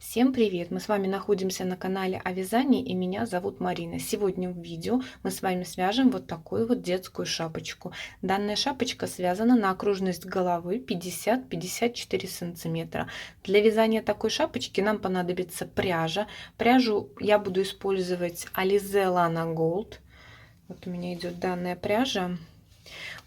Всем привет! Мы с вами находимся на канале о вязании, и меня зовут Марина. Сегодня в видео мы с вами свяжем вот такую вот детскую шапочку. Данная шапочка связана на окружность головы 50-54 сантиметра. Для вязания такой шапочки нам понадобится пряжа. Пряжу я буду использовать Alize Lana Gold. Вот у меня идет данная пряжа.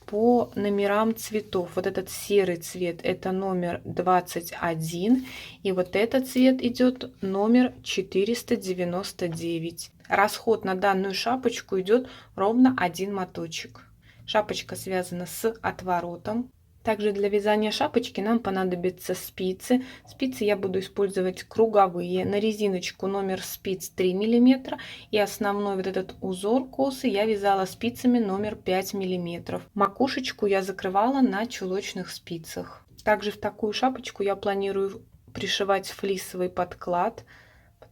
По номерам цветов. Вот этот серый цвет это номер 21, и вот этот цвет идет номер 499. Расход на данную шапочку идет ровно один моточек. Шапочка связана с отворотом. Также для вязания шапочки нам понадобятся спицы. Спицы я буду использовать круговые. На резиночку номер спиц 3 мм. И основной вот этот узор косы я вязала спицами номер 5 мм. Макушечку я закрывала на чулочных спицах. Также в такую шапочку я планирую пришивать флисовый подклад,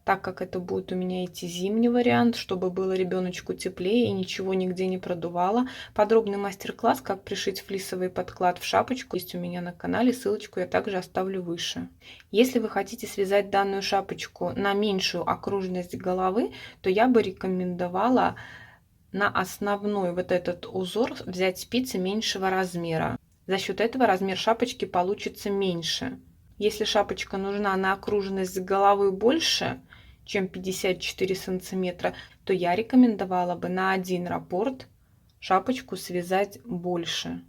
так как это будет у меня идти зимний вариант, чтобы было ребеночку теплее и ничего нигде не продувало. Подробный мастер-класс, как пришить флисовый подклад в шапочку, есть у меня на канале, ссылочку я также оставлю выше. Если вы хотите связать данную шапочку на меньшую окружность головы, то я бы рекомендовала на основной вот этот узор взять спицы меньшего размера. За счет этого размер шапочки получится меньше. Если шапочка нужна на окружность головы больше, чем 54 сантиметра, то я рекомендовала бы на один раппорт шапочку связать больше.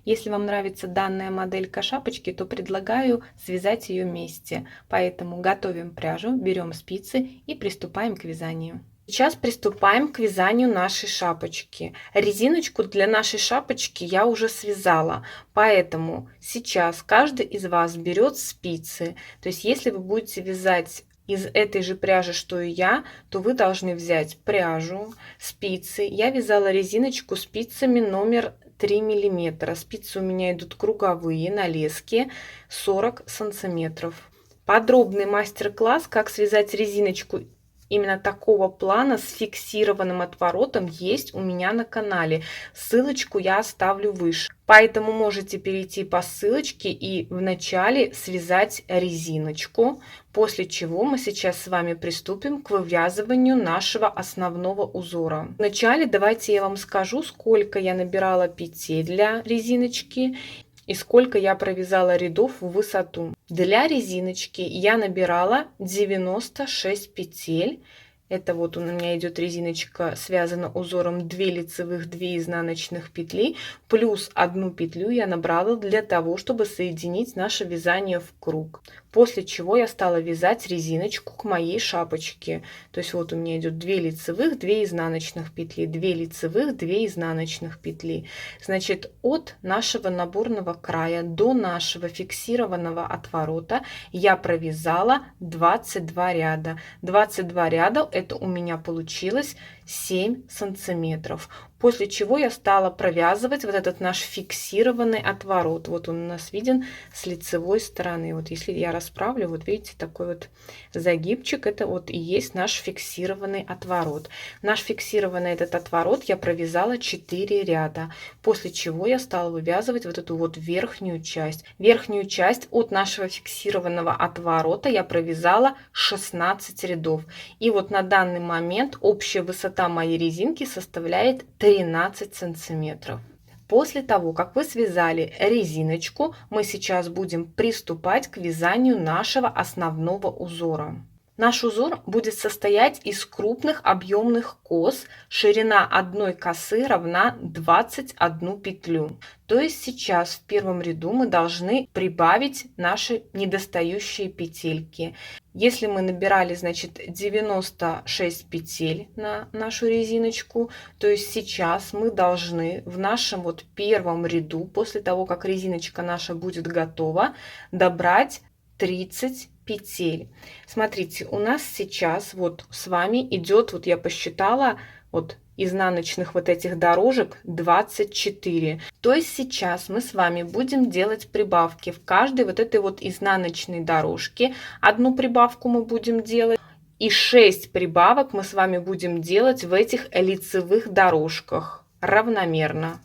Если вам нравится данная моделька шапочки, то предлагаю связать ее вместе. Поэтому готовим пряжу, берем спицы и приступаем к вязанию. Сейчас приступаем к вязанию нашей шапочки. Резиночку для нашей шапочки я уже связала, поэтому сейчас каждый из вас берет спицы. То есть если вы будете вязать из этой же пряжи, что и я, то вы должны взять пряжу, спицы. Я вязала резиночку спицами номер 3 мм. Спицы у меня идут круговые на леске 40 сантиметров. Подробный мастер-класс, как связать резиночку именно такого плана с фиксированным отворотом, есть у меня на канале. Ссылочку я оставлю выше. Поэтому можете перейти по ссылочке и вначале связать резиночку, после чего мы сейчас с вами приступим к вывязыванию нашего основного узора. Вначале давайте я вам скажу, сколько я набирала петель для резиночки и сколько я провязала рядов в высоту. Для резиночки я набирала 96 петель. Это вот у меня идет резиночка, связана узором 2 лицевых, 2 изнаночных петли, плюс 1 петлю я набрала для того, чтобы соединить наше вязание в круг. После чего я стала вязать резиночку к моей шапочке. То есть вот у меня идет 2 лицевых, 2 изнаночных петли, 2 лицевых, 2 изнаночных петли. Значит, от нашего наборного края до нашего фиксированного отворота я провязала 22 ряда. 22 ряда это у меня получилось 7 сантиметров. После чего я стала провязывать вот этот наш фиксированный отворот. Вот он у нас виден с лицевой стороны. Вот если я расправлю, вот видите, такой вот загибчик, это вот и есть наш фиксированный отворот. Наш фиксированный этот отворот я провязала 4 ряда. После чего я стала вывязывать вот эту вот верхнюю часть. Верхнюю часть от нашего фиксированного отворота я провязала 16 рядов. И вот на данный момент общая высота моей резинки составляет 13 сантиметров. После того, как вы связали резиночку, мы сейчас будем приступать к вязанию нашего основного узора. Наш узор будет состоять из крупных объемных кос. Ширина одной косы равна 21 петлю. То есть сейчас в первом ряду мы должны прибавить наши недостающие петельки. Если мы набирали, значит, 96 петель на нашу резиночку, то есть сейчас мы должны в нашем вот первом ряду, после того, как резиночка наша будет готова, добрать 30 петель. Смотрите, у нас сейчас вот с вами идет, вот я посчитала, вот изнаночных вот этих дорожек 24. То есть сейчас мы с вами будем делать прибавки в каждой вот этой вот изнаночной дорожке. Одну прибавку мы будем делать, и 6 прибавок мы с вами будем делать в этих лицевых дорожках равномерно.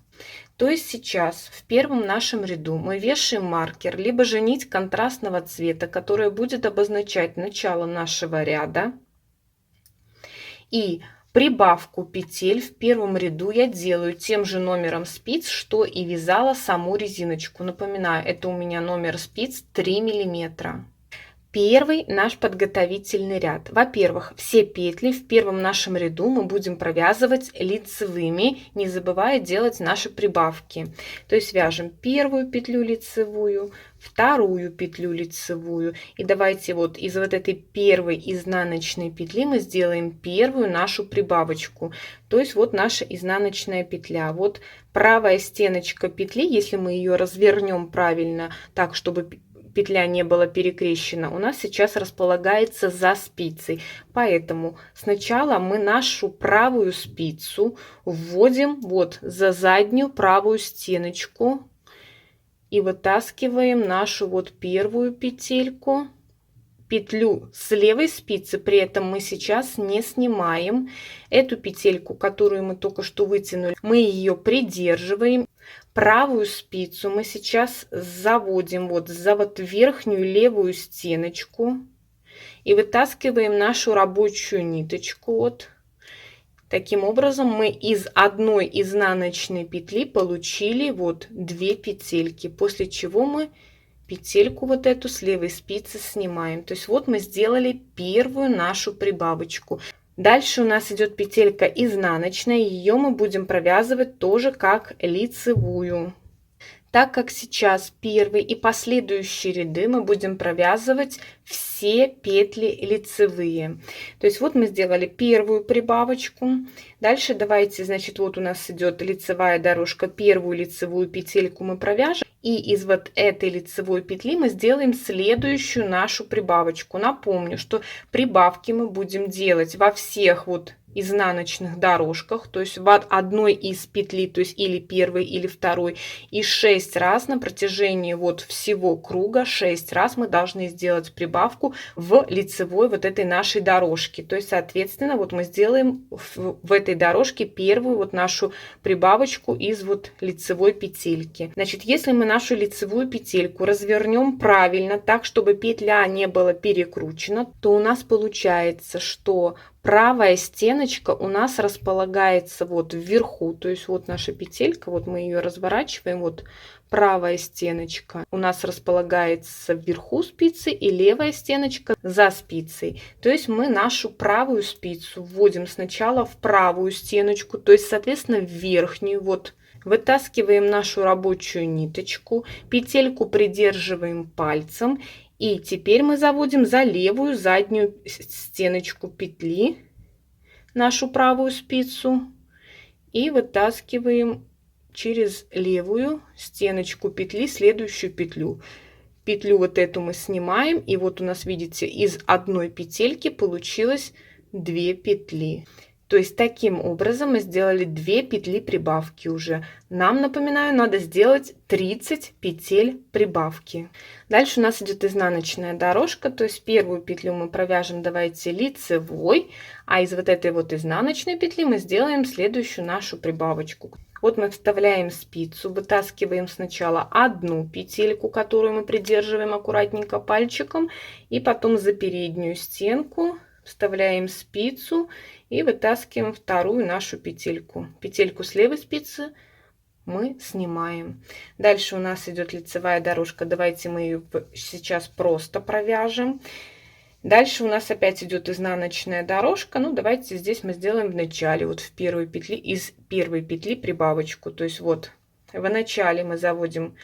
То есть сейчас в первом нашем ряду мы вешаем маркер, либо же нить контрастного цвета, которая будет обозначать начало нашего ряда. И прибавку петель в первом ряду я делаю тем же номером спиц, что и вязала саму резиночку. Напоминаю, это у меня номер спиц 3 миллиметра. Первый наш подготовительный ряд. Во-первых, все петли в первом нашем ряду мы будем провязывать лицевыми, не забывая делать наши прибавки. То есть вяжем первую петлю лицевую, вторую петлю лицевую. И давайте вот из вот этой первой изнаночной петли мы сделаем первую нашу прибавочку. То есть вот наша изнаночная петля. Вот правая стеночка петли, если мы ее развернем правильно, так, чтобы петля не была перекрещена, у нас сейчас располагается за спицей. Поэтому сначала мы нашу правую спицу вводим вот за заднюю правую стеночку и вытаскиваем нашу вот первую петельку. Петлю с левой спицы при этом мы сейчас не снимаем. Эту петельку, которую мы только что вытянули, мы ее придерживаем. Правую спицу мы сейчас заводим вот за вот верхнюю левую стеночку и вытаскиваем нашу рабочую ниточку. Вот. Таким образом мы из одной изнаночной петли получили вот 2 петельки, после чего мы петельку вот эту с левой спицы снимаем. То есть вот мы сделали первую нашу прибавочку. Дальше у нас идет петелька изнаночная, ее мы будем провязывать тоже как лицевую. Так как сейчас первый и последующие ряды мы будем провязывать все петли лицевые. То есть вот мы сделали первую прибавочку. Дальше давайте, значит, вот у нас идет лицевая дорожка, первую лицевую петельку мы провяжем. И из вот этой лицевой петли мы сделаем следующую нашу прибавочку. Напомню, что прибавки мы будем делать во всех вот изнаночных дорожках, то есть в одной из петли, то есть или первой, или второй, и 6 раз на протяжении вот всего круга, 6 раз мы должны сделать прибавку в лицевой вот этой нашей дорожке. То есть, соответственно, вот мы сделаем в этой дорожке первую вот нашу прибавочку из вот лицевой петельки. Значит, если мы нашу лицевую петельку развернем правильно, так, чтобы петля не была перекручена, то у нас получается, что правая стеночка у нас располагается вот вверху, то есть вот наша петелька, вот мы ее разворачиваем, вот правая стеночка у нас располагается вверху спицы и левая стеночка за спицей. То есть мы нашу правую спицу вводим сначала в правую стеночку, то есть, соответственно, в верхнюю, вот вытаскиваем нашу рабочую ниточку, петельку придерживаем пальцем. И теперь мы заводим за левую заднюю стеночку петли нашу правую спицу и вытаскиваем через левую стеночку петли следующую петлю. Петлю вот эту мы снимаем, и вот у нас, видите, из одной петельки получилось 2 петли. То есть таким образом мы сделали 2 петли прибавки уже. Нам, напоминаю, надо сделать 30 петель прибавки. Дальше у нас идет изнаночная дорожка, то есть первую петлю мы провяжем, давайте, лицевой, а из вот этой вот изнаночной петли мы сделаем следующую нашу прибавочку. Вот мы вставляем спицу, вытаскиваем сначала одну петельку, которую мы придерживаем аккуратненько пальчиком, и потом за переднюю стенку вставляем спицу и вытаскиваем вторую нашу петельку. Петельку с левой спицы мы снимаем. Дальше у нас идет лицевая дорожка. Давайте мы ее сейчас просто провяжем. Дальше у нас опять идет изнаночная дорожка. Ну, давайте здесь мы сделаем в начале, вот в первой петли, из первой петли прибавочку. То есть вот в начале мы заводим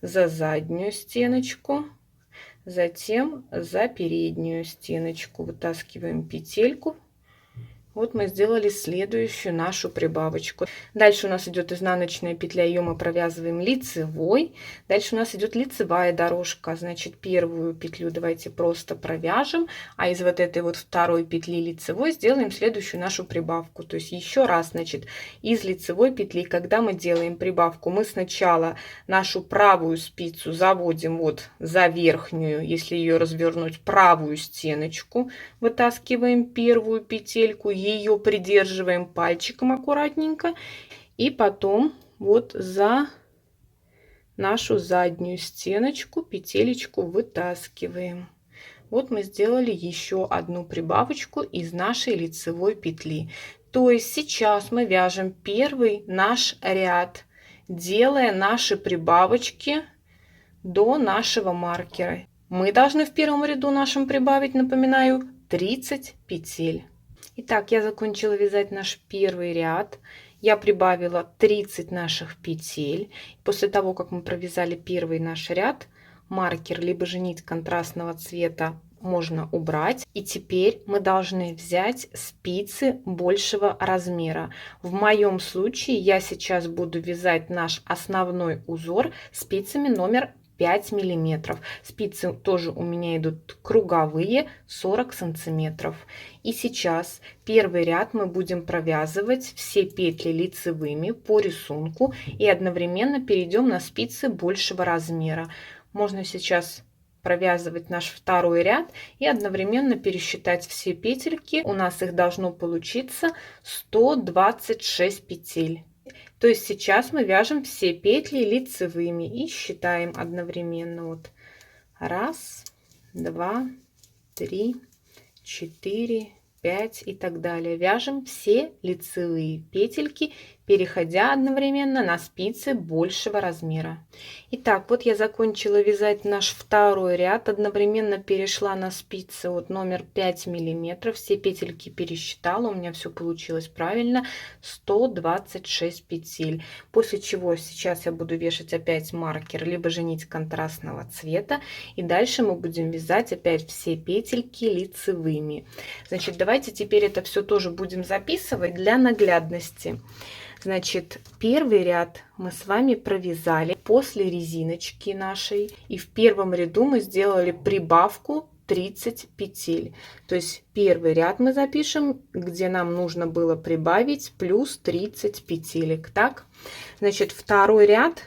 за заднюю стеночку, затем за переднюю стеночку вытаскиваем петельку. Вот мы сделали следующую нашу прибавочку. Дальше у нас идет изнаночная петля, ее мы провязываем лицевой. Дальше у нас идет лицевая дорожка, значит, первую петлю давайте просто провяжем, а из вот этой вот второй петли лицевой сделаем следующую нашу прибавку. То есть еще раз, значит, из лицевой петли, когда мы делаем прибавку, мы сначала нашу правую спицу заводим вот за верхнюю, если ее развернуть, правую стеночку, вытаскиваем первую петельку, ее придерживаем пальчиком аккуратненько, и потом вот за нашу заднюю стеночку, петелечку вытаскиваем. Вот мы сделали еще одну прибавочку из нашей лицевой петли. То есть сейчас мы вяжем первый наш ряд, делая наши прибавочки до нашего маркера. Мы должны в первом ряду нашем прибавить, напоминаю, 30 петель. Итак, я закончила вязать наш первый ряд. Я прибавила 30 наших петель. После того, как мы провязали первый наш ряд, маркер либо же нить контрастного цвета можно убрать. И теперь мы должны взять спицы большего размера. В моем случае я сейчас буду вязать наш основной узор спицами номер 5 миллиметров. Спицы тоже у меня идут круговые, 40 сантиметров. И сейчас первый ряд мы будем провязывать все петли лицевыми по рисунку и одновременно перейдем на спицы большего размера. Можно сейчас провязывать наш второй ряд и одновременно пересчитать все петельки. У нас их должно получиться 126 петель. То есть сейчас мы вяжем все петли лицевыми и считаем одновременно. Вот 1, 2, 3, 4, 5 и так далее. Вяжем все лицевые петельки, переходя одновременно на спицы большего размера. Итак, вот я закончила вязать наш второй ряд, одновременно перешла на спицы вот номер 5 миллиметров, все петельки пересчитала, у меня все получилось правильно, 126 петель. После чего сейчас я буду вешать опять маркер, либо же нить контрастного цвета, и дальше мы будем вязать опять все петельки лицевыми. Значит, давайте теперь это все тоже будем записывать для наглядности. Значит, первый ряд мы с вами провязали после резиночки нашей, и в первом ряду мы сделали прибавку 30 петель. То есть первый ряд мы запишем, где нам нужно было прибавить плюс 30 петелек. Так, значит, второй ряд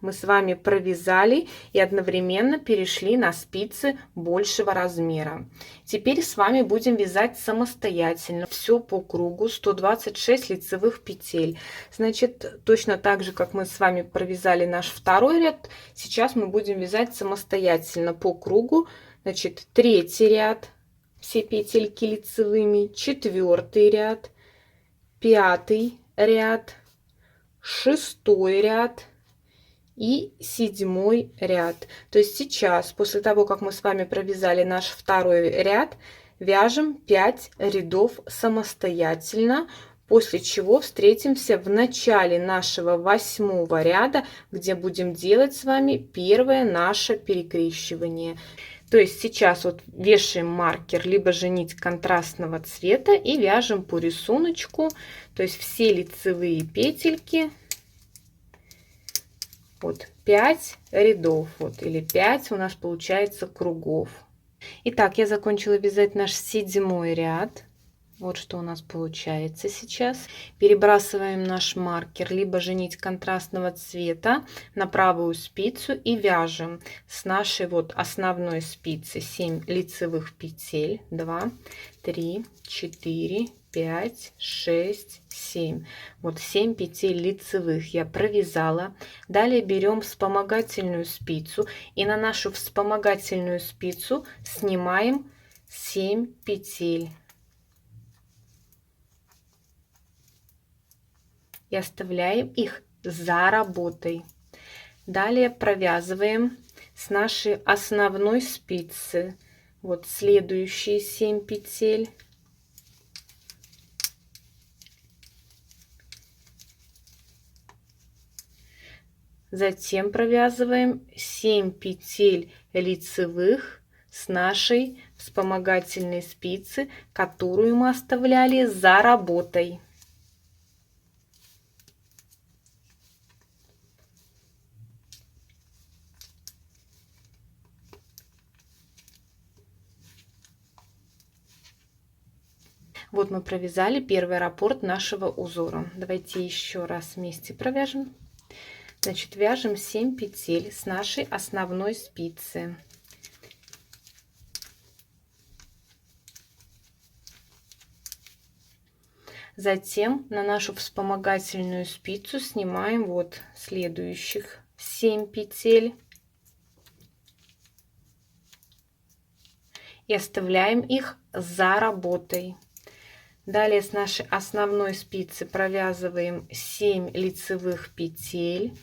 мы с вами провязали и одновременно перешли на спицы большего размера. Теперь с вами будем вязать самостоятельно все по кругу, 126 лицевых петель. Значит, точно так же, как мы с вами провязали наш второй ряд, сейчас мы будем вязать самостоятельно по кругу. Значит, третий ряд, все петельки лицевыми, четвертый ряд, пятый ряд, шестой ряд и седьмой ряд. То есть сейчас, после того, как мы с вами провязали наш второй ряд, вяжем 5 рядов самостоятельно, после чего встретимся в начале нашего 8-го ряда, где будем делать с вами первое наше перекрещивание. То есть сейчас вот вешаем маркер, либо же нить контрастного цвета и вяжем по рисунку, то есть все лицевые петельки. Вот 5 рядов, вот, или 5 у нас получается кругов. Итак, я закончила вязать наш 7-й ряд. Вот что у нас получается сейчас. Перебрасываем наш маркер, либо же нить контрастного цвета на правую спицу и вяжем с нашей вот основной спицы 7 лицевых петель. 2, 3, 4, 5, 6, 7. Вот 7 петель лицевых я провязала. Далее берем вспомогательную спицу и на нашу вспомогательную спицу снимаем 7 петель. И оставляем их за работой. Далее провязываем с нашей основной спицы вот следующие 7 петель. Затем провязываем 7 петель лицевых с нашей вспомогательной спицы, которую мы оставляли за работой. Вот мы провязали первый раппорт нашего узора. Давайте еще раз вместе провяжем. Значит, вяжем 7 петель с нашей основной спицы. Затем на нашу вспомогательную спицу снимаем вот следующих 7 петель и оставляем их за работой. Далее с нашей основной спицы провязываем 7 лицевых петель.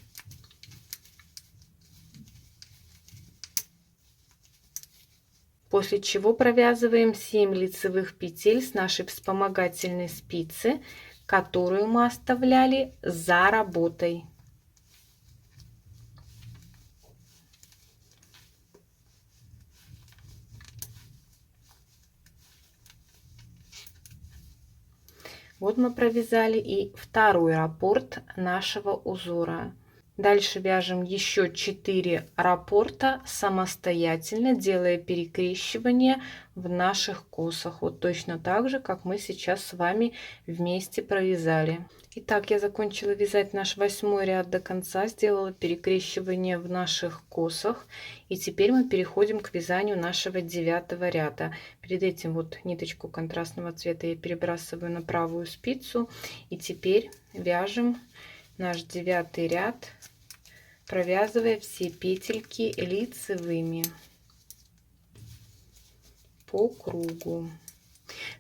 После чего провязываем 7 лицевых петель с нашей вспомогательной спицы, которую мы оставляли за работой. Вот мы провязали и второй раппорт нашего узора. Дальше вяжем еще 4 раппорта самостоятельно, делая перекрещивание в наших косах. Вот точно так же, как мы сейчас с вами вместе провязали. Итак, я закончила вязать наш 8 ряд до конца, сделала перекрещивание в наших косах. И теперь мы переходим к вязанию нашего 9 ряда. Перед этим вот ниточку контрастного цвета я перебрасываю на правую спицу. И теперь вяжем наш 9 ряд, провязывая все петельки лицевыми по кругу.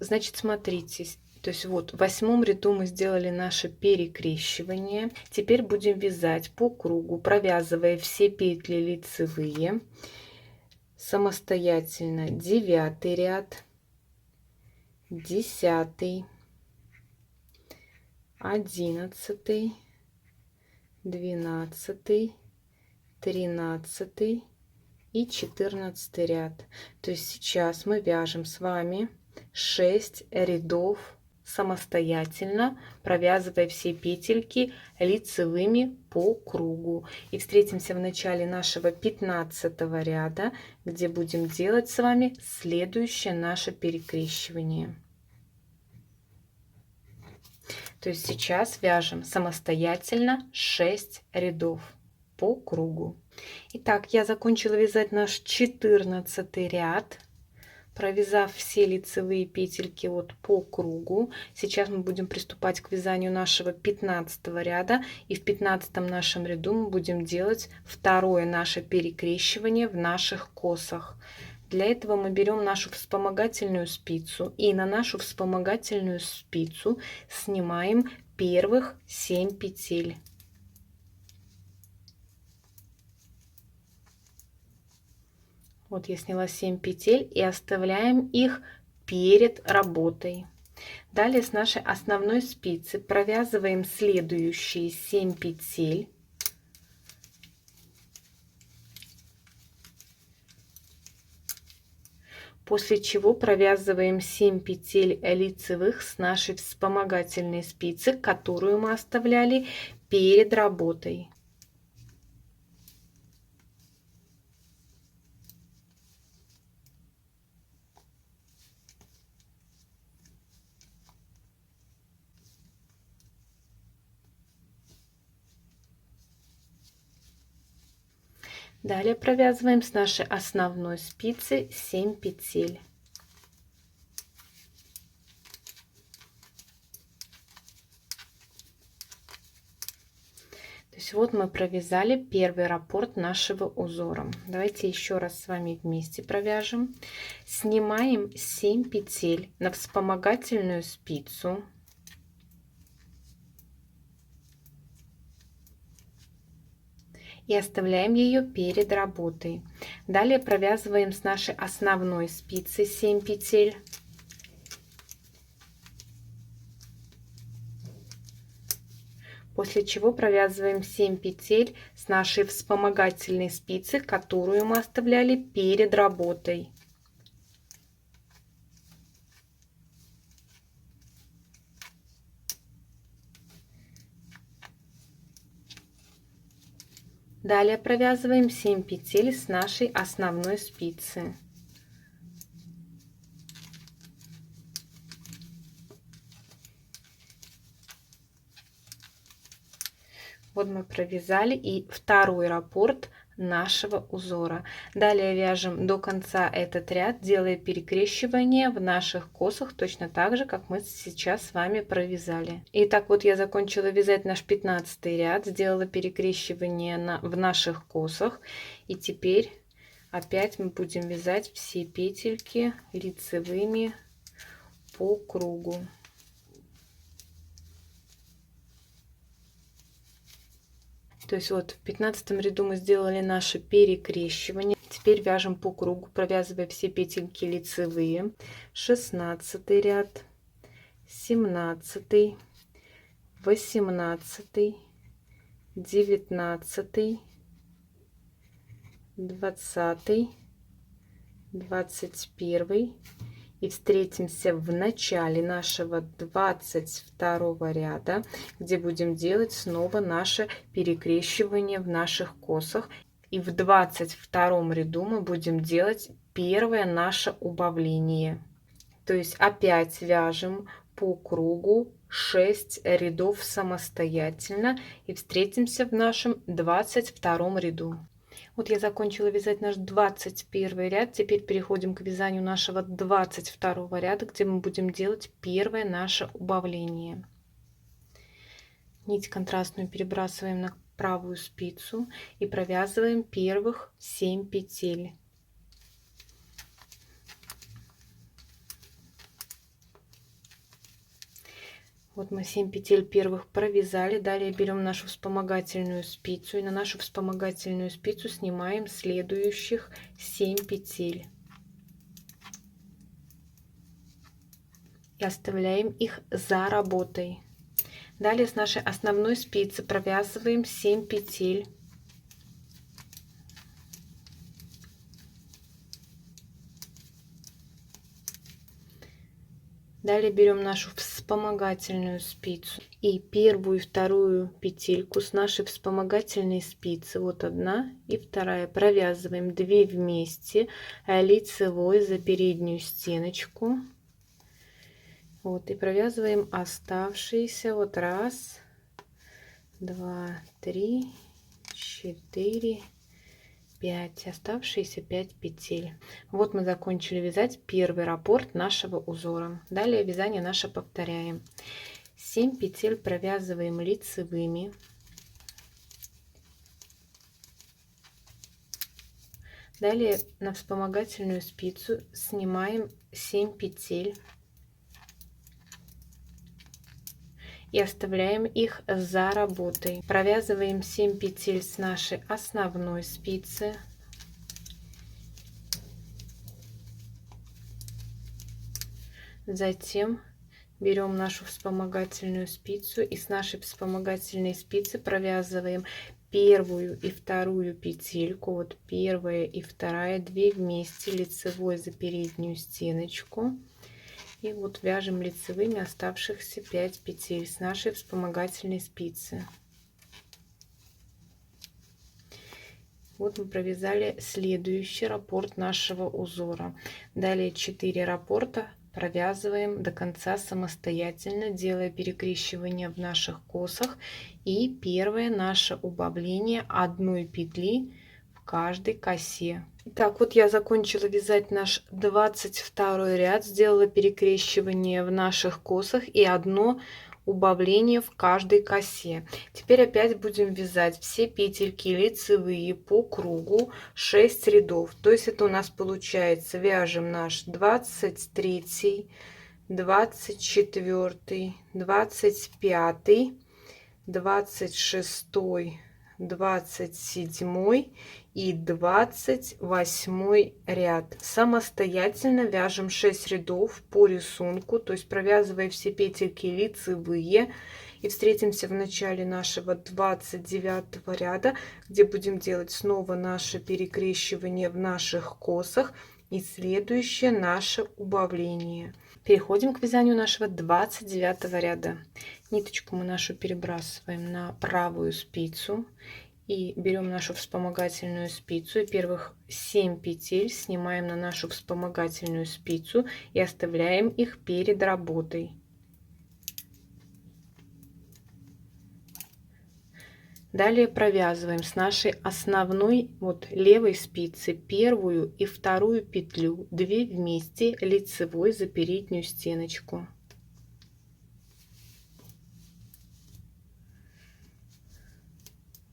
Значит, смотрите, то есть вот в 8 ряду мы сделали наше перекрещивание. Теперь будем вязать по кругу, провязывая все петли лицевые самостоятельно. 9 ряд, 10, 11, 12, 13 и 14 ряд. То есть сейчас мы вяжем с вами 6 рядов самостоятельно, провязывая все петельки лицевыми по кругу. И встретимся в начале нашего 15 ряда, где будем делать с вами следующее наше перекрещивание. То есть сейчас вяжем самостоятельно 6 рядов по кругу. Итак, я закончила вязать наш 14 ряд, провязав все лицевые петельки вот по кругу. Сейчас мы будем приступать к вязанию нашего 15 ряда, и в 15 нашем ряду мы будем делать второе наше перекрещивание в наших косах. Для этого мы берем нашу вспомогательную спицу и на нашу вспомогательную спицу снимаем первых 7 петель. Вот я сняла 7 петель и оставляем их перед работой. Далее с нашей основной спицы провязываем следующие 7 петель. После чего провязываем 7 петель лицевых с нашей вспомогательной спицы, которую мы оставляли перед работой. Далее провязываем с нашей основной спицы 7 петель. То есть вот мы провязали первый раппорт нашего узора. Давайте еще раз с вами вместе провяжем. Снимаем 7 петель на вспомогательную спицу. И оставляем ее перед работой. Далее провязываем с нашей основной спицы 7 петель. После чего провязываем 7 петель с нашей вспомогательной спицы, которую мы оставляли перед работой. Далее провязываем 7 петель с нашей основной спицы. Вот мы провязали и второй раппорт нашего узора. Далее вяжем до конца этот ряд, делая перекрещивание в наших косах, точно так же, как мы сейчас с вами провязали. Итак, вот я закончила вязать наш 15 ряд, сделала перекрещивание в наших косах, и теперь опять мы будем вязать все петельки лицевыми по кругу. То есть вот в 15 ряду мы сделали наше перекрещивание. Теперь вяжем по кругу, провязывая все петельки лицевые. 16 ряд, 17, 18, 19, 20, 21. И встретимся в начале нашего 22 ряда, где будем делать снова наше перекрещивание в наших косах. И в 22 ряду мы будем делать первое наше убавление. То есть опять вяжем по кругу 6 рядов самостоятельно и встретимся в нашем 22 ряду. Вот я закончила вязать наш 21 ряд. Теперь переходим к вязанию нашего 22 ряда, где мы будем делать первое наше убавление. Нить контрастную перебрасываем на правую спицу и провязываем первых 7 петель. Вот мы 7 петель первых провязали. Далее берем нашу вспомогательную спицу и на нашу вспомогательную спицу снимаем следующих 7 петель. И оставляем их за работой. Далее с нашей основной спицы провязываем 7 петель. Далее берем нашу вспомогательную спицу и первую и вторую петельку с нашей вспомогательной спицы, вот одна и вторая, провязываем 2 вместе лицевой за переднюю стеночку. Вот, и провязываем оставшиеся вот 1, 2, 3, 4, 5, оставшиеся 5 петель. Вот мы закончили вязать первый раппорт нашего узора. Далее вязание наше повторяем. 7 петель провязываем лицевыми. Далее на вспомогательную спицу снимаем 7 петель и оставляем их за работой. Провязываем 7 петель с нашей основной спицы. Затем берем нашу вспомогательную спицу и с нашей вспомогательной спицы провязываем первую и вторую петельку. Вот первая и вторая, 2 вместе лицевой за переднюю стеночку. И вот вяжем лицевыми оставшихся 5 петель с нашей вспомогательной спицы. Вот мы провязали следующий раппорт нашего узора. Далее 4 раппорта провязываем до конца самостоятельно, делая перекрещивание в наших косах. И первое наше убавление 1 петли в каждой косе. Так, вот я закончила вязать наш 22 ряд, сделала перекрещивание в наших косах и 1 убавление в каждой косе. Теперь опять будем вязать все петельки лицевые по кругу 6 рядов. То есть это у нас получается, вяжем наш 23, 24, 25, 26, 27 и 28 ряд. Самостоятельно вяжем 6 рядов по рисунку, то есть провязывая все петельки лицевые. И встретимся в начале нашего 29 ряда, где будем делать снова наше перекрещивание в наших косах и следующее наше убавление. Переходим к вязанию нашего 29 ряда. Ниточку мы нашу перебрасываем на правую спицу и берем нашу вспомогательную спицу и первых 7 петель снимаем на нашу вспомогательную спицу и оставляем их перед работой. Далее провязываем с нашей основной вот левой спицы первую и вторую петлю, 2 вместе лицевой за переднюю стеночку.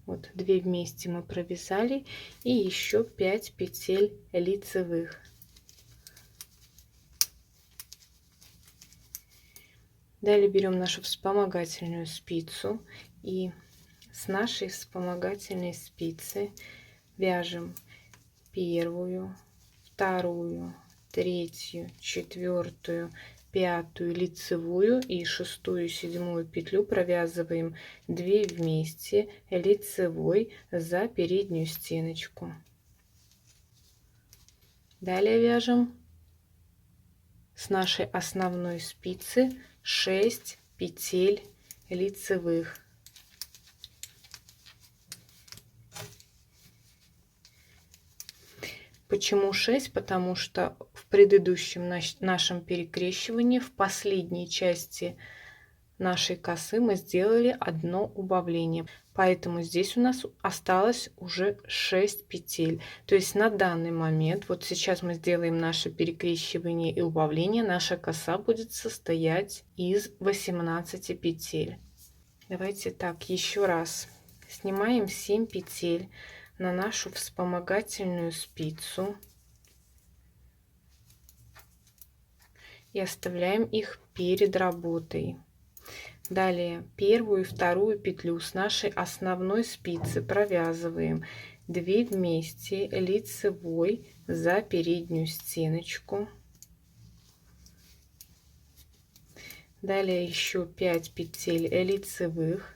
Вот 2 вместе мы провязали и еще 5 петель лицевых. Далее берем нашу вспомогательную спицу и с нашей вспомогательной спицы вяжем первую, вторую, третью, четвертую, пятую лицевую и шестую, седьмую петлю провязываем 2 вместе лицевой за переднюю стеночку. Далее вяжем с нашей основной спицы 6 петель лицевых. Почему 6? Потому что в предыдущем нашем перекрещивании, в последней части нашей косы мы сделали одно убавление. Поэтому здесь у нас осталось уже 6 петель. То есть на данный момент, вот сейчас мы сделаем наше перекрещивание и убавление, наша коса будет состоять из 18 петель. Давайте так, еще раз. Снимаем 7 петель на нашу вспомогательную спицу и оставляем их перед работой. Далее первую и вторую петлю с нашей основной спицы провязываем 2 вместе лицевой за переднюю стеночку. Далее еще 5 петель лицевых.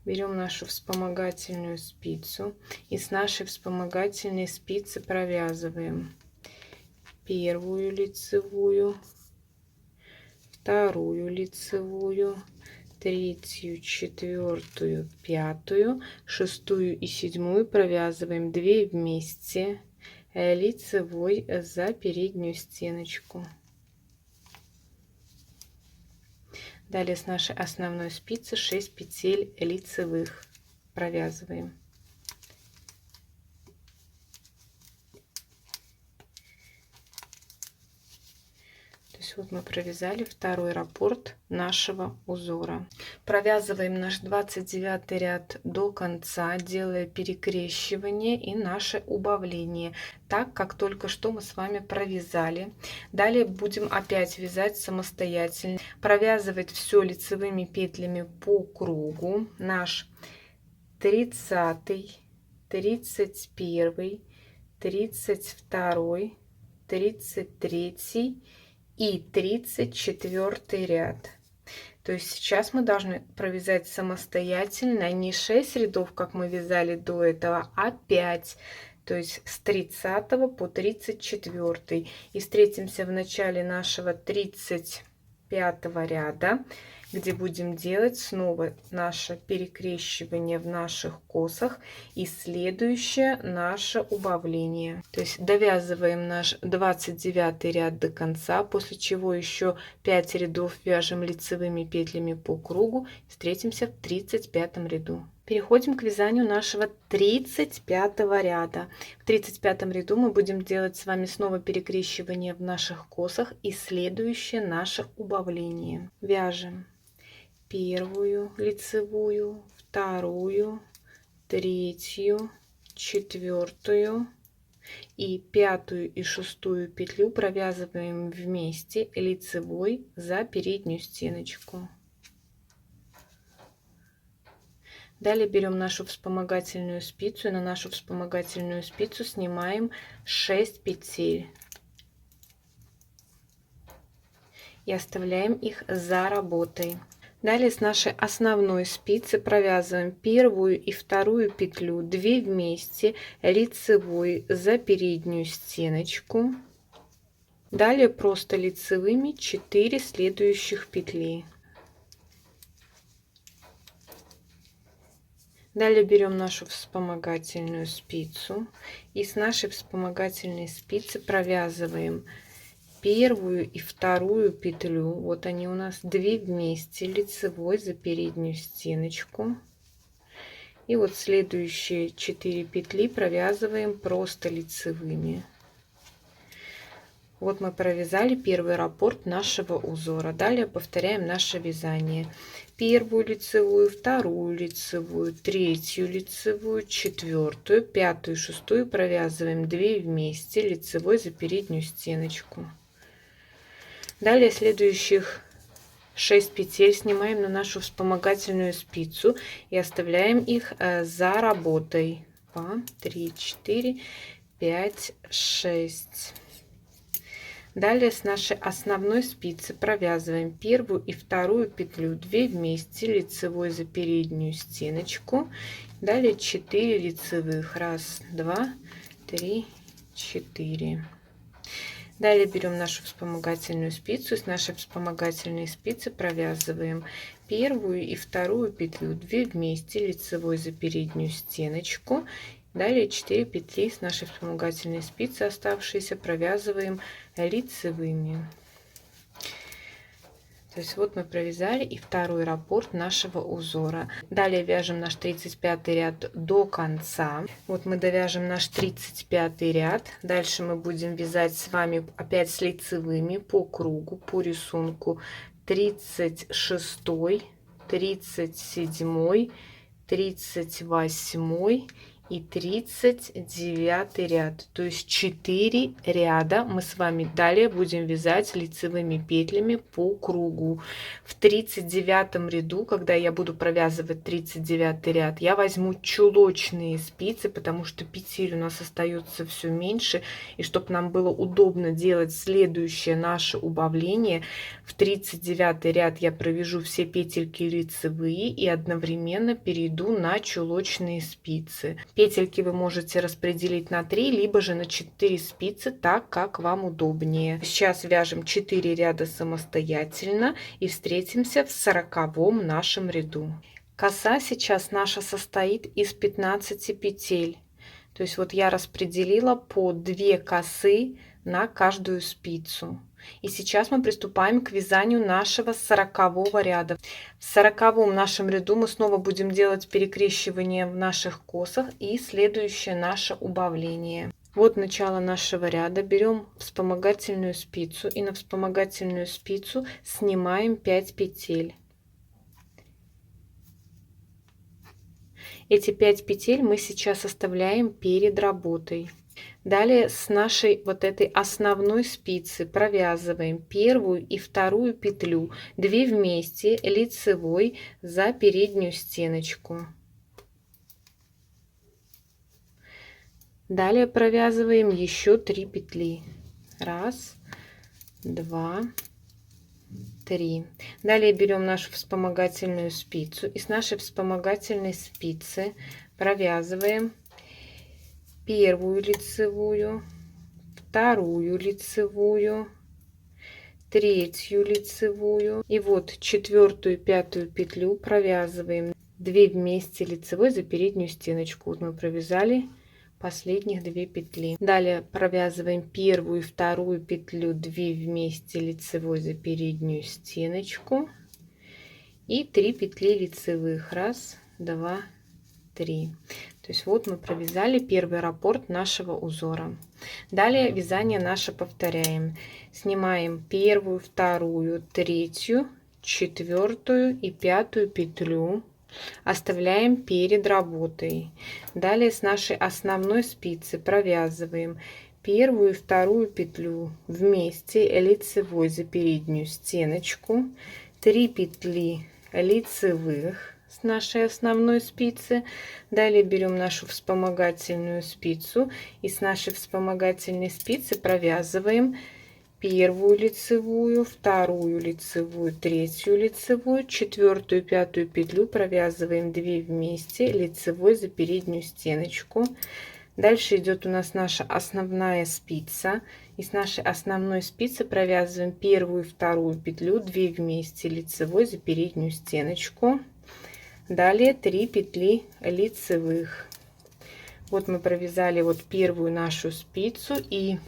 Берем нашу вспомогательную спицу и с нашей вспомогательной спицы провязываем первую лицевую, вторую лицевую, третью, четвертую, пятую, шестую и седьмую провязываем 2 вместе лицевой за переднюю стеночку. Далее с нашей основной спицы 6 петель лицевых провязываем. То есть вот мы провязали второй раппорт нашего узора. Провязываем наш 29 ряд до конца, делая перекрещивание и наше убавление, так как только что мы с вами провязали. Далее будем опять вязать самостоятельно, провязывать все лицевыми петлями по кругу. Наш 30, 31, 32, 33 и 34 ряд. То есть сейчас мы должны провязать самостоятельно не 6 рядов, как мы вязали до этого, а 5. То есть с 30 по 34. И встретимся в начале нашего 35 ряда, где будем делать снова наше перекрещивание в наших косах и следующее наше убавление. То есть довязываем наш 29 ряд до конца, после чего еще 5 рядов вяжем лицевыми петлями по кругу. Встретимся в 35 ряду. Переходим к вязанию нашего 35 ряда. В 35 ряду мы будем делать с вами снова перекрещивание в наших косах и следующее наше убавление. Вяжем первую лицевую, вторую, третью, четвертую и пятую и шестую петлю провязываем вместе лицевой за переднюю стеночку. Далее берем нашу вспомогательную спицу и на нашу вспомогательную спицу снимаем 6 петель и оставляем их за работой. Далее с нашей основной спицы провязываем первую и вторую петлю 2 вместе лицевой за переднюю стеночку. Далее просто лицевыми 4 следующих петли. Далее берем нашу вспомогательную спицу и с нашей вспомогательной спицы провязываем первую и вторую петлю, вот они у нас 2 вместе, лицевой за переднюю стеночку. И вот следующие 4 петли провязываем просто лицевыми. Вот мы провязали первый раппорт нашего узора. Далее повторяем наше вязание. Первую лицевую, вторую лицевую, третью лицевую, четвертую, пятую, шестую провязываем 2 вместе, лицевой за переднюю стеночку. Далее следующих 6 петель снимаем на нашу вспомогательную спицу и оставляем их за работой. 2, 3, 4, 5, 6. Далее с нашей основной спицы провязываем первую и вторую петлю 2 вместе, лицевой за переднюю стеночку. Далее 4 лицевых. 1, 2, 3, 4. Далее берем нашу вспомогательную спицу и с нашей вспомогательной спицы провязываем первую и вторую петлю 2 вместе, лицевой за переднюю стеночку. Далее 4 петли с нашей вспомогательной спицы оставшиеся провязываем лицевыми. То есть вот мы провязали и второй раппорт нашего узора. Далее вяжем наш 35 ряд до конца. Вот мы довяжем наш 35 ряд. Дальше мы будем вязать с вами опять с лицевыми по кругу, по рисунку 36, 37, 38 и 39 ряд, то есть 4 ряда мы с вами далее будем вязать лицевыми петлями по кругу. В 39 ряду, когда я буду провязывать 39 ряд, я возьму чулочные спицы, потому что петель у нас остается все меньше, и чтобы нам было удобно делать следующее наше убавление, в 39 ряд я провяжу все петельки лицевые и одновременно перейду на чулочные спицы. Петельки вы можете распределить на 3, либо же на 4 спицы, так как вам удобнее. Сейчас вяжем 4 ряда самостоятельно и встретимся в 40-м нашем ряду. Коса сейчас наша состоит из 15 петель. То есть вот я распределила по 2 косы на каждую спицу. И сейчас мы приступаем к вязанию нашего 40-го ряда. В 40-м нашем ряду мы снова будем делать перекрещивание в наших косах и следующее наше убавление. Вот начало нашего ряда. Берем вспомогательную спицу и на вспомогательную спицу снимаем 5 петель. Эти 5 петель мы сейчас оставляем перед работой. Далее с нашей вот этой основной спицы провязываем первую и вторую петлю 2 вместе, лицевой за переднюю стеночку. Далее провязываем еще 3 петли. 1, 2, 3. Далее берем нашу вспомогательную спицу и с нашей вспомогательной спицы провязываем первую лицевую, вторую лицевую, третью лицевую и вот четвертую, пятую петлю провязываем 2 вместе, лицевой за переднюю стеночку. Вот мы провязали последних 2 петли. Далее провязываем первую и вторую петлю 2 вместе, лицевой за переднюю стеночку и 3 петли лицевых. 1, 2, 3. То есть вот мы провязали первый раппорт нашего узора. Далее вязание наше повторяем. Снимаем первую, вторую, третью, четвертую и пятую петлю. Оставляем перед работой. Далее с нашей основной спицы провязываем первую и вторую петлю вместе, лицевой за переднюю стеночку, 3 петли лицевых с нашей основной спицы. Далее берем нашу вспомогательную спицу и с нашей вспомогательной спицы провязываем первую лицевую, вторую лицевую, третью лицевую, четвертую, пятую петлю провязываем 2 вместе, лицевой за переднюю стеночку. Дальше идет у нас наша основная спица, и с нашей основной спицы провязываем первую и вторую петлю 2 вместе, лицевой за переднюю стеночку. Далее 3 петли лицевых. Вот мы провязали вот первую нашу спицу, и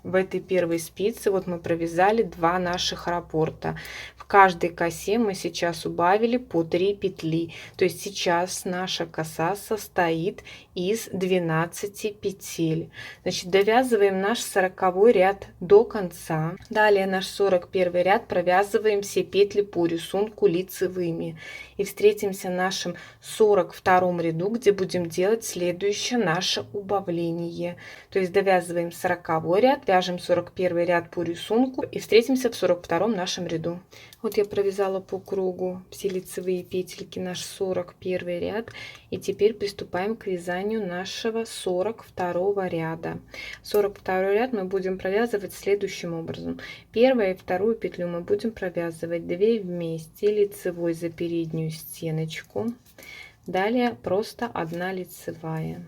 в этой первой спице вот мы провязали 2 наших раппорта. В каждой косе мы сейчас убавили по 3 петли. То есть сейчас наша коса состоит из 12 петель. Значит, довязываем наш 40 ряд до конца. Далее наш 41 ряд провязываем все петли по рисунку лицевыми. И встретимся в нашем 42 ряду, где будем делать следующее наше убавление. То есть довязываем 40 ряд, вяжем 41 ряд по рисунку и встретимся в 42 нашем ряду. Вот я провязала по кругу все лицевые петельки, наш 41 ряд. И теперь приступаем к вязанию нашего 42 ряда. 42 ряд мы будем провязывать следующим образом. Первую и вторую петлю мы будем провязывать 2 вместе, лицевой за переднюю стеночку. Далее просто 1 лицевая.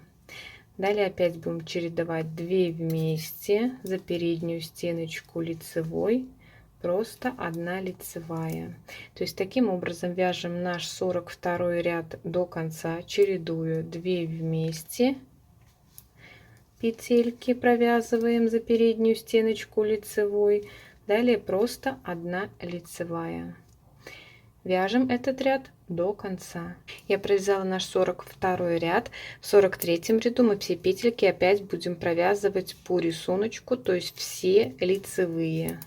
Далее опять будем чередовать 2 вместе за переднюю стеночку, лицевой, просто 1 лицевая. То есть таким образом вяжем наш 42 ряд до конца, чередуя 2 вместе, петельки провязываем за переднюю стеночку, лицевой, далее просто 1 лицевая. Вяжем этот ряд до конца. Я провязала наш 42 ряд. В 43 ряду мы все петельки опять будем провязывать по рисунку, то есть все лицевые.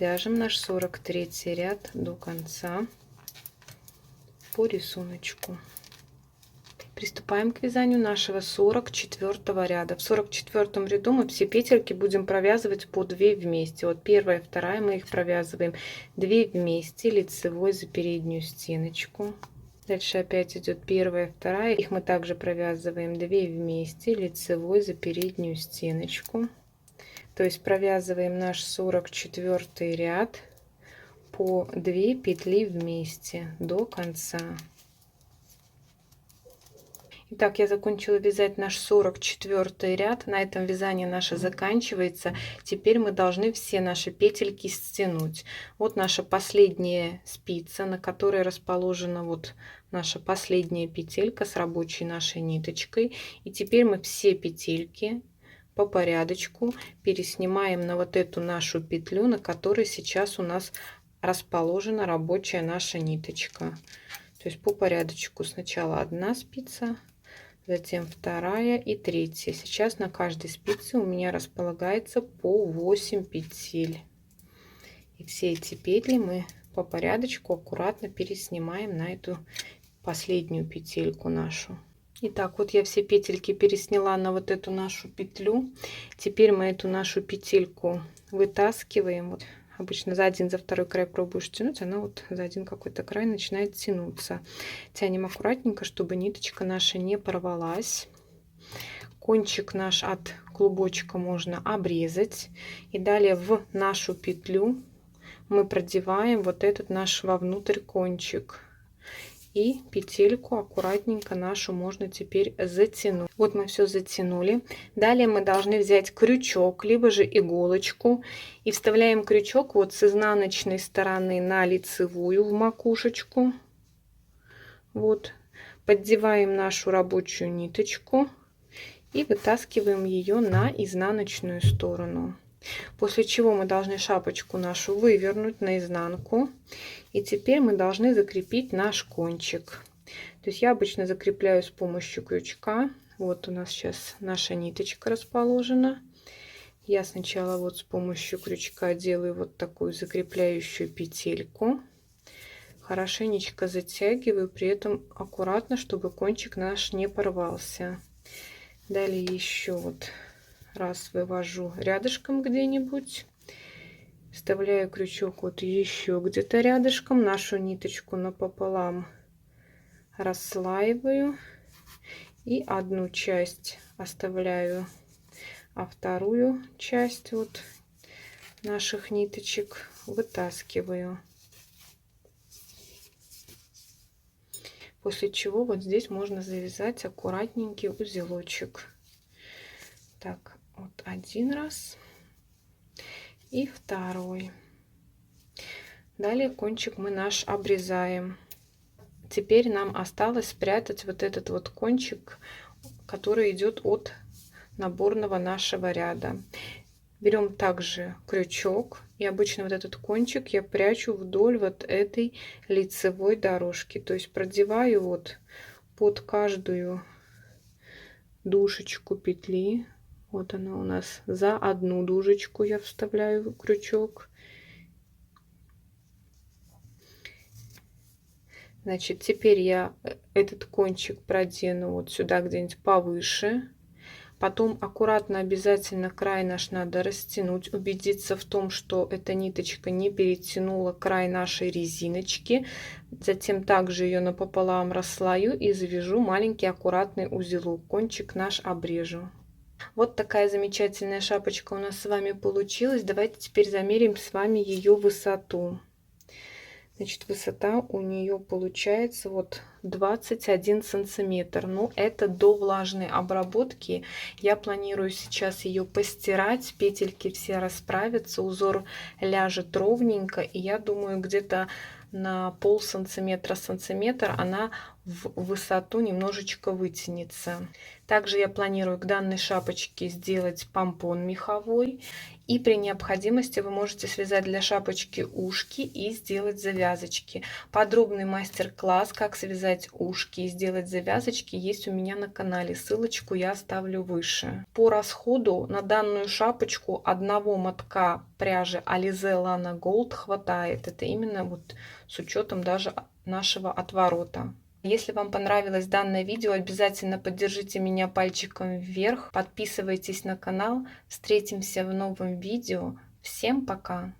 Вяжем наш 43 ряд до конца по рисунку. Приступаем к вязанию нашего 44 ряда. В 44 ряду мы все петельки будем провязывать по 2 вместе. Вот первая, вторая мы их провязываем 2 вместе, лицевой за переднюю стеночку. Дальше опять идет первая, вторая, их мы также провязываем 2 вместе, лицевой за переднюю стеночку. То есть провязываем наш 44 ряд по 2 петли вместе до конца. Итак, я закончила вязать наш 44 ряд. На этом вязание наше заканчивается. Теперь мы должны все наши петельки стянуть. Вот наша последняя спица, на которой расположена вот наша последняя петелька с рабочей нашей ниточкой. И теперь мы все петельки по порядочку переснимаем на вот эту нашу петлю, на которой сейчас у нас расположена рабочая наша ниточка. То есть по порядочку сначала 1 спица, затем 2 и 3. Сейчас на каждой спице у меня располагается по 8 петель. И все эти петли мы по порядочку аккуратно переснимаем на эту последнюю петельку нашу. Итак, вот я все петельки пересняла на вот эту нашу петлю. Теперь мы эту нашу петельку вытаскиваем. Вот обычно за один, за второй край пробуешь тянуть, она вот за один какой-то край начинает тянуться. Тянем аккуратненько, чтобы ниточка наша не порвалась. Кончик наш от клубочка можно обрезать. И далее в нашу петлю мы продеваем вот этот наш вовнутрь кончик. И петельку аккуратненько нашу можно теперь затянуть. Вот мы все затянули. Далее мы должны взять крючок, либо же иголочку. И вставляем крючок вот с изнаночной стороны на лицевую в макушечку. Вот. Поддеваем нашу рабочую ниточку и вытаскиваем ее на изнаночную сторону. После чего мы должны шапочку нашу вывернуть наизнанку. И теперь мы должны закрепить наш кончик. То есть я обычно закрепляю с помощью крючка. Вот у нас сейчас наша ниточка расположена. Я сначала вот с помощью крючка делаю вот такую закрепляющую петельку. Хорошенечко затягиваю, при этом аккуратно, чтобы кончик наш не порвался. Далее еще вот раз вывожу рядышком где-нибудь, вставляю крючок вот еще где-то рядышком, нашу ниточку напополам расслаиваю и одну часть оставляю, а вторую часть вот наших ниточек вытаскиваю. После чего вот здесь можно завязать аккуратненький узелочек. Так, вот один раз и второй. Далее кончик мы наш обрезаем. Теперь нам осталось спрятать вот этот вот кончик который идет от наборного нашего ряда. Берем также крючок, и обычно вот этот кончик я прячу вдоль вот этой лицевой дорожки, то есть продеваю вот под каждую дужечку петли. Вот она у нас, за одну дужечку я вставляю крючок. Значит, теперь я этот кончик продену вот сюда где-нибудь повыше. Потом аккуратно обязательно край наш надо растянуть, убедиться в том, что эта ниточка не перетянула край нашей резиночки. Затем также ее напополам расслою и завяжу маленький аккуратный узелок. Кончик наш обрежу. Вот такая замечательная шапочка у нас с вами получилась. Давайте теперь замерим с вами ее высоту. Значит, высота у нее получается вот 21 сантиметр. Ну, это до влажной обработки. Я планирую сейчас ее постирать. Петельки все расправятся, узор ляжет ровненько. И я думаю, где-то на сантиметр она в высоту немножечко вытянется. Также я планирую к данной шапочке сделать помпон меховой. И при необходимости вы можете связать для шапочки ушки и сделать завязочки. Подробный мастер-класс, как связать ушки и сделать завязочки, есть у меня на канале. Ссылочку я оставлю выше. По расходу на данную шапочку одного мотка пряжи Alize Lana Gold хватает. Это именно вот с учетом даже нашего отворота. Если вам понравилось данное видео, обязательно поддержите меня пальчиком вверх, подписывайтесь на канал. Встретимся в новом видео. Всем пока!